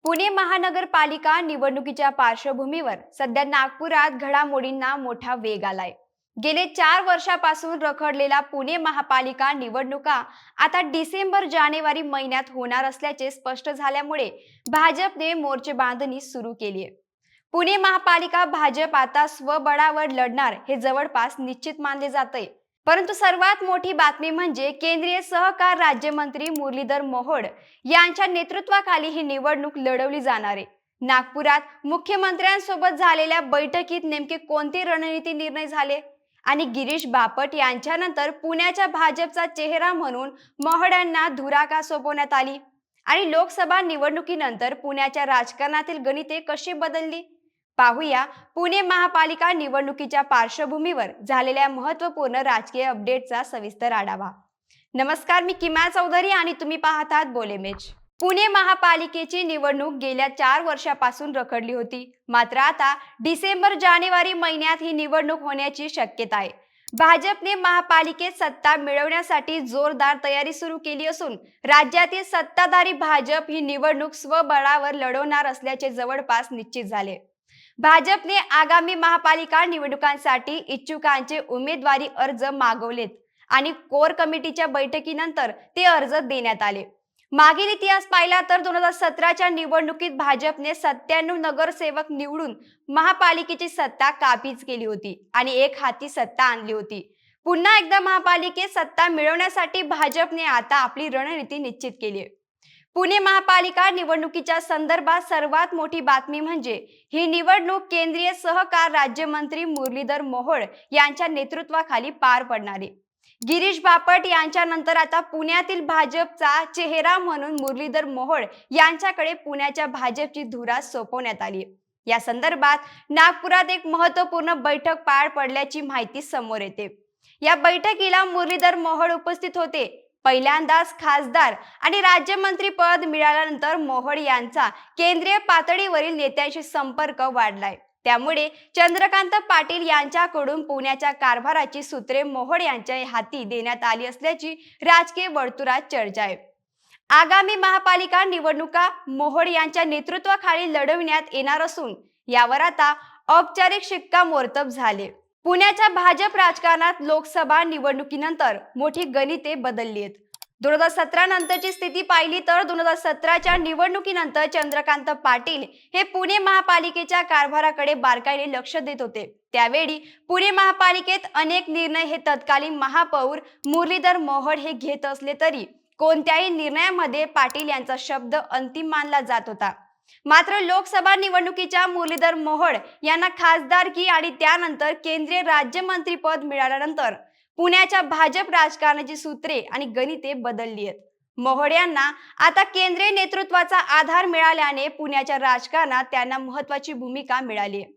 पुणे महानगरपालिका निवडणुकीच्या पार्श्वभूमीवर सध्या नागपुरात घडामोडींना मोठा वेग आलाय। गेले 4 वर्षापासून रखडलेला पुणे महापालिका निवडणुका आता डिसेंबर-जानेवारी महिन्यात होणार असल्याचे स्पष्ट झाल्यामुळे भाजपने मोर्चे बांधणी सुरू केली आहे। पुणे महापालिका भाजप आता स्वबळावर लढणार हे जवळपास निश्चित मानले जाते। परंतु सर्वात मोठी बातमी म्हणजे केंद्रीय सहकार राज्यमंत्री मुरलीधर मोहोळ यांच्या नेतृत्वाखाली ही निवडणूक लढवली जाणार आहे। नागपुरात मुख्यमंत्र्यांसोबत झालेल्या बैठकीत नेमके कोणते रणनीती निर्णय झाले आणि गिरीश बापट यांच्यानंतर पुण्याच्या भाजपचा चेहरा म्हणून मोहोळ यांना धुरा का सोपवण्यात आली आणि लोकसभा निवडणुकीनंतर पुण्याच्या राजकारणातील गणिते कशी बदलली, पाहूया पुणे महापालिका निवडणुकीच्या पार्श्वभूमीवर झालेल्या महत्त्वपूर्ण राजकीय अपडेटचा सविस्तर आढावा। नमस्कार, मी किमया चौधरी आणि तुम्ही पाहत आहात बोलेमेज। पुणे महापालिकेची निवडणूक गेल्या 4 वर्षापासून रखडली होती, मात्र आता डिसेंबर-जानेवारी महिन्यात ही निवडणूक होण्याची शक्यता आहे। भाजपने महापालिकेत सत्ता मिळवण्यासाठी जोरदार तयारी सुरू केली असून राज्यातील सत्ताधारी भाजप ही निवडणूक स्वबळावर लढवणार असल्याचे जवळपास निश्चित झाले। भाजपने आगामी महापालिका निवडणुकांसाठी इच्छुकांचे उमेदवारी अर्ज मागवलेत आणि कोर कमिटीच्या बैठकीनंतर ते अर्ज देण्यात आले। मागील इतिहास पाहिला तर 2017च्या निवडणुकीत भाजपने 97 नगरसेवक निवडून महापालिकेची सत्ता काबीज केली होती आणि एक हाती सत्ता आणली होती। पुन्हा एकदा महापालिकेत सत्ता मिळवण्यासाठी भाजपने आता आपली रणनीती निश्चित केली आहे। पुणे महापालिका निवडणुकीच्या संदर्भात सर्वात मोठी बातमी म्हणजे ही निवडणूक केंद्रीय सहकार राज्यमंत्री मुरलीधर मोहोळ यांच्या नेतृत्वाखाली पार पडणार आहे। गिरीश बापट यांच्यानंतर आता पुण्यातील भाजपचा चेहरा म्हणून मुरलीधर मोहोळ यांच्याकडे पुण्याच्या भाजपची धुरा सोपवण्यात आली। या संदर्भात नागपुरात एक महत्त्वपूर्ण बैठक पार पडल्याची माहिती समोर येते। या बैठकीला मुरलीधर मोहोळ उपस्थित होते। पहिल्यांदाच खासदार आणि राज्यमंत्री पद मिळाल्यानंतर मोहोळ यांचा केंद्रीय पातळीवरील नेत्यांशी संपर्क वाढलाय। त्यामुळे चंद्रकांत पाटील यांच्याकडून पुण्याच्या कारभाराची सूत्रे मोहोळ यांच्या हाती देण्यात आली असल्याची राजकीय वर्तुळात चर्चा आहे। आगामी महापालिका निवडणुका मोहोळ यांच्या नेतृत्वाखाली लढविण्यात येणार असून यावर आता औपचारिक शिक्कामोर्तब झाले। पुण्याच्या भाजप राजकारणात लोकसभा निवडणुकीनंतर मोठी गणिते बदलली आहेत। 2017 नंतरची स्थिती पाहिली तर 2017च्या निवडणुकीनंतर चंद्रकांत पाटील हे पुणे महापालिकेच्या कारभाराकडे बारकाईने लक्ष देत होते। त्यावेळी पुणे महापालिकेत अनेक निर्णय हे तत्कालीन महापौर मुरलीधर मोहोळ हे घेत असले तरी कोणत्याही निर्णयामध्ये पाटील यांचा शब्द अंतिम मानला जात होता। मात्र लोकसभा निवडणुकीच्या मुरलीधर मोहोळ यांना खासदारकी आणि त्यानंतर केंद्रीय राज्यमंत्री पद मिळाल्यानंतर पुण्याच्या भाजप राजकारणाची सूत्रे आणि गणिते बदलली आहेत। मोहोळ यांना आता केंद्रीय नेतृत्वाचा आधार मिळाल्याने पुण्याच्या राजकारणात त्यांना महत्त्वाची भूमिका मिळाली आहे।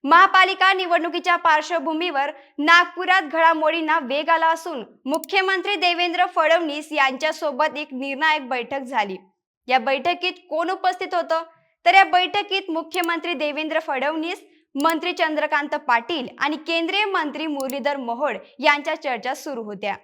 महापालिका निवडणुकीच्या पार्श्वभूमीवर नागपुरात घडामोडींना वेग आला असून मुख्यमंत्री देवेंद्र फडणवीस यांच्यासोबत एक निर्णायक बैठक झाली। या बैठकीत कोण उपस्थित होतं तर या बैठकीत मुख्यमंत्री देवेंद्र फडणवीस, मंत्री चंद्रकांत पाटील आणि केंद्रीय मंत्री मुरलीधर मोहोळ यांच्या चर्चा सुरू होत्या।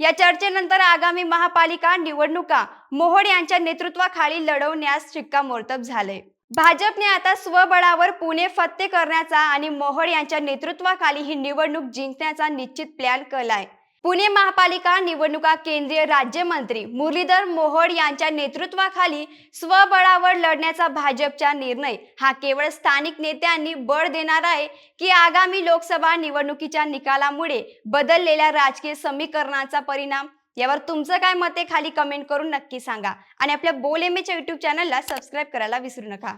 या चर्चेनंतर आगामी महापालिका निवडणुका मोहोळ यांच्या नेतृत्वाखाली लढवण्यास शिक्कामोर्तब झाले। भाजपने आता स्वबळावर पुणे फत्ते करण्याचा आणि मोहोळ यांच्या नेतृत्वाखाली ही निवडणूक जिंकण्याचा निश्चित प्लॅन केलाय। पुणे महापालिका निवडणुका केंद्रीय राज्यमंत्री मुरलीधर मोहोळ यांच्या नेतृत्वाखाली स्वबळावर लढण्याचा भाजपचा निर्णय हा केवळ स्थानिक नेत्यांनी बळ देणार आहे की आगामी लोकसभा निवडणुकीच्या निकालामुळे बदललेल्या राजकीय समीकरणाचा परिणाम? यावर तुमचं काय मत आहे खाली कमेंट करून नक्की सांगा आणि आपल्या बोलेमेच्या YouTube चॅनलला सबस्क्राइब करायला विसरू नका।